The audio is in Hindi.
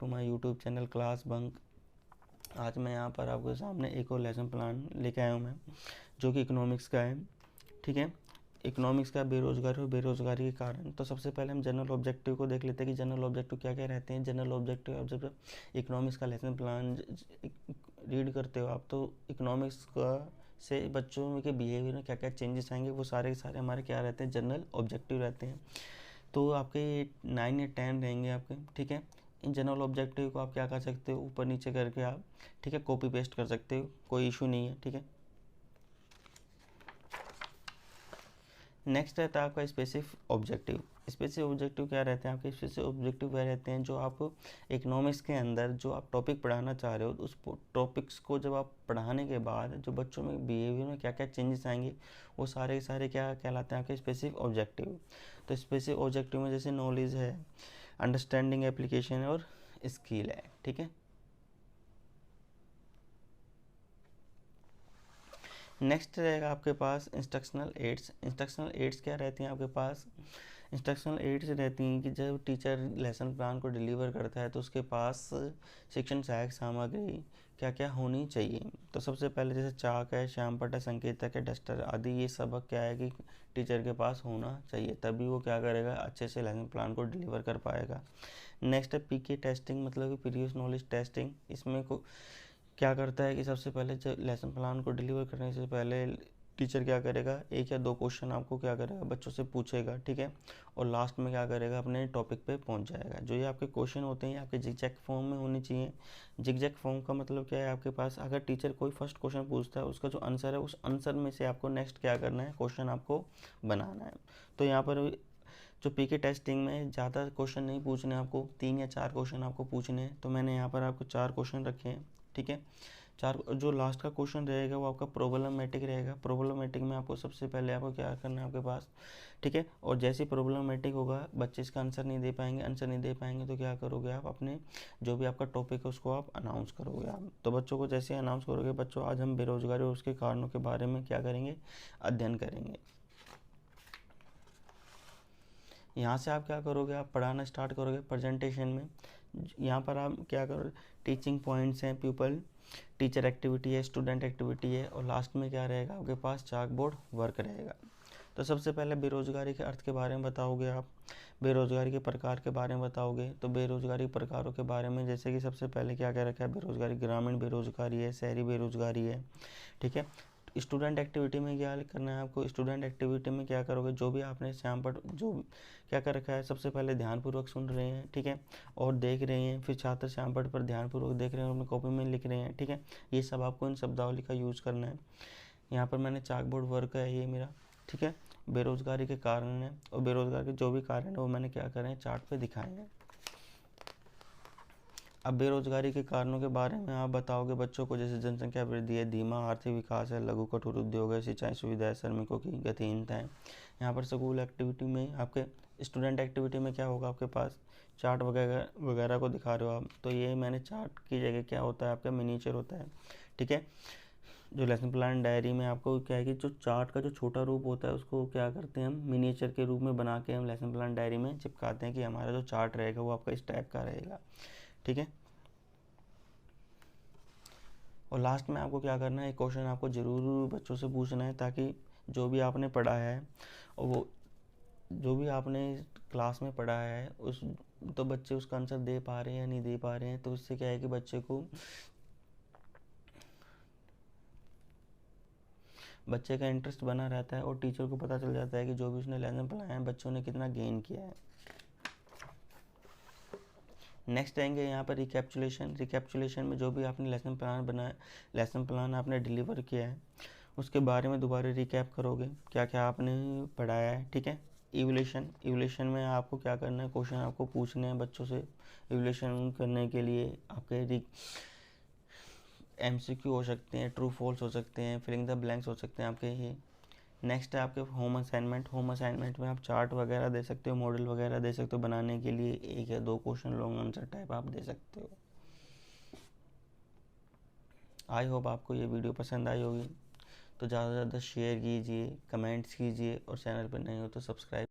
To my YouTube channel class bunk. आज मैं यहाँ पर आपके सामने एक और लेसन प्लान लेके आया हूँ मैं, जो कि इकोनॉमिक्स का है। ठीक है, इकोनॉमिक्स का बेरोजगारी और बेरोजगारी के कारण। तो सबसे पहले हम जनरल ऑब्जेक्टिव को देख लेते हैं कि जनरल ऑब्जेक्टिव क्या क्या रहते हैं। जनरल ऑब्जेक्टिव जब इकोनॉमिक्स का लेसन प्लान रीड करते हो आप, तो इकोनॉमिक्स का से बच्चों के बिहेवियर में क्या क्या चेंजेस आएंगे, वो सारे के सारे हमारे क्या रहते हैं, जनरल ऑब्जेक्टिव रहते हैं। तो आपके 9 या 10 रहेंगे आपके। ठीक है, इन जनरल ऑब्जेक्टिव को आप क्या कर सकते हो, ऊपर नीचे करके आप, ठीक है, कॉपी पेस्ट कर सकते हो, कोई इशू नहीं है। ठीक है, नेक्स्ट रहता है आपका स्पेसिफिक ऑब्जेक्टिव। स्पेसिफिक ऑब्जेक्टिव क्या रहते हैं आपके? स्पेसिफिक ऑब्जेक्टिव क्या रहते हैं, जो आप इकोनॉमिक्स के अंदर जो आप टॉपिक पढ़ाना चाह रहे हो, उस टॉपिक्स को जब आप पढ़ाने के बाद जो बच्चों में बिहेवियर में क्या क्या चेंजेस आएंगे, वो सारे के सारे क्या कहलाते हैं आपके स्पेसिफिक ऑब्जेक्टिव। तो स्पेसिफिक ऑब्जेक्टिव में जैसे नॉलेज है, अंडरस्टैंडिंग, एप्लीकेशन और स्किल है। ठीक है, नेक्स्ट रहेगा आपके पास इंस्ट्रक्शनल एड्स। इंस्ट्रक्शनल एड्स क्या रहती हैं आपके पास? इंस्ट्रक्शनल एड्स रहती हैं कि जब टीचर लेसन प्लान को डिलीवर करता है तो उसके पास शिक्षण सहायक सामग्री क्या क्या होनी चाहिए। तो सबसे पहले जैसे चाक है, श्यामपट्ट है, संकेतक है, डस्टर आदि, ये सबक क्या है कि टीचर के पास होना चाहिए, तभी वो क्या करेगा, अच्छे से लेसन प्लान को डिलीवर कर पाएगा। नेक्स्ट है पीके टेस्टिंग, मतलब कि प्रीवियस नॉलेज टेस्टिंग। इसमें को क्या करता है कि सबसे पहले जब लेसन प्लान को डिलीवर करने से पहले टीचर क्या करेगा, 1 या 2 क्वेश्चन आपको क्या करेगा, बच्चों से पूछेगा। ठीक है, और लास्ट में क्या करेगा, अपने टॉपिक पे पहुंच जाएगा। जो ये आपके क्वेश्चन होते हैं आपके जिगजैग फॉर्म में होने चाहिए। जिगजैग फॉर्म का मतलब क्या है आपके पास, अगर टीचर कोई फर्स्ट क्वेश्चन पूछता है, उसका जो आंसर है, उस आंसर में से आपको नेक्स्ट क्या करना है, क्वेश्चन आपको बनाना है। तो यहाँ पर जो पीके टेस्टिंग में ज़्यादा क्वेश्चन नहीं पूछने आपको, 3 या 4 क्वेश्चन आपको पूछने हैं। तो मैंने यहाँ पर आपको 4 क्वेश्चन रखे हैं। ठीक है, 4। जो लास्ट का क्वेश्चन रहेगा वो आपका प्रॉब्लमेटिक रहेगा। प्रॉब्लमेटिक में आपको सबसे पहले आपको क्या करना है आपके पास, ठीक है, और जैसे प्रॉब्लमेटिक होगा, बच्चे इसका आंसर नहीं दे पाएंगे तो क्या करोगे आप, अपने जो भी आपका टॉपिक है उसको आप अनाउंस करोगे आप। तो बच्चों को जैसे अनाउंस करोगे, बच्चों आज हम बेरोजगारी और उसके कारणों के बारे में क्या करेंगे, अध्ययन करेंगे। यहाँ से आप क्या करोगे, आप पढ़ाना स्टार्ट करोगे प्रेजेंटेशन में। यहाँ पर आप क्या करोगे, टीचिंग पॉइंट्स हैं, पीपल टीचर एक्टिविटी है, स्टूडेंट एक्टिविटी है, और लास्ट में क्या रहेगा आपके पास, चाक बोर्ड वर्क रहेगा। तो सबसे पहले बेरोजगारी के अर्थ के बारे में बताओगे आप, बेरोजगारी के प्रकार के बारे में बताओगे। तो बेरोजगारी प्रकारों के बारे में जैसे कि सबसे पहले क्या क्या रखा है, बेरोजगारी ग्रामीण बेरोजगारी है, शहरी बेरोजगारी है। ठीक है, स्टूडेंट एक्टिविटी में क्या करना है आपको, स्टूडेंट एक्टिविटी में क्या करोगे, जो भी आपने श्यामपट्ट जो क्या कर रखा है, सबसे पहले ध्यानपूर्वक सुन रहे हैं। ठीक है, और देख रहे हैं, फिर छात्र श्यामपट्ट पर ध्यानपूर्वक देख रहे हैं और अपनी कॉपी में लिख रहे हैं। ठीक है, ये सब आपको इन शब्दावली का यूज़ करना है। यहाँ पर मैंने चाक बोर्ड वर्क है ये मेरा। ठीक है, बेरोजगारी के कारण है, और बेरोजगारी के जो भी कारण है वो मैंने क्या करें हैं, चार्ट पे दिखाए हैं। अब बेरोजगारी के कारणों के बारे में आप बताओगे बच्चों को, जैसे जनसंख्या वृद्धि है, धीमा आर्थिक विकास है, लघु कठोर उद्योग है, सिंचाई सुविधा है, श्रमिकों की गतिहीनता है। यहाँ पर स्कूल एक्टिविटी में आपके स्टूडेंट एक्टिविटी में क्या होगा, आपके पास चार्ट वगैरह वगैरह को दिखा रहे हो आप। तो ये मैंने चार्ट की जगह क्या होता है, आपका मिनीचर होता है। ठीक है, जो लेसन प्लान डायरी में आपको क्या है कि जो चार्ट का जो छोटा रूप होता है उसको क्या करते हैं हम, मिनीचर के रूप में बना के हम लेसन प्लान डायरी में चिपकाते हैं कि हमारा जो चार्ट रहेगा वो आपका इस टाइप का रहेगा। ठीक है, और लास्ट में आपको क्या करना है, एक क्वेश्चन आपको ज़रूर बच्चों से पूछना है, ताकि जो भी आपने पढ़ा है और वो जो भी आपने क्लास में पढ़ा है उस तो बच्चे उसका आंसर दे पा रहे हैं या नहीं दे पा रहे हैं। तो उससे क्या है कि बच्चे का इंटरेस्ट बना रहता है, और टीचर को पता चल जाता है कि जो भी उसने लेसन पढ़ाया है बच्चों ने कितना गेन किया है। नेक्स्ट आएंगे यहाँ पर रिकैप्चुलेशन। रिकैप्चुलेशन में जो भी आपने लेसन प्लान बनाया, लेसन प्लान आपने डिलीवर किया है, उसके बारे में दोबारा रिकैप करोगे, क्या क्या आपने पढ़ाया है। ठीक है, इवोल्यूशन। इवोल्यूशन में आपको क्या करना है, क्वेश्चन आपको पूछने हैं बच्चों से। इवोल्यूशन करने के लिए आपके MCQ हो सकते हैं, ट्रू फॉल्स हो सकते हैं, फिलिंग द ब्लैंक्स हो सकते हैं आपके ये। नेक्स्ट है आपके होम असाइनमेंट। होम असाइनमेंट में आप चार्ट वगैरह दे सकते हो, मॉडल वगैरह दे सकते हो बनाने के लिए, 1 या 2 क्वेश्चन लॉन्ग आंसर टाइप आप दे सकते हो। आई होप आपको ये वीडियो पसंद आई होगी, तो ज़्यादा से ज़्यादा शेयर कीजिए, कमेंट्स कीजिए, और चैनल पर नए हो तो सब्सक्राइब।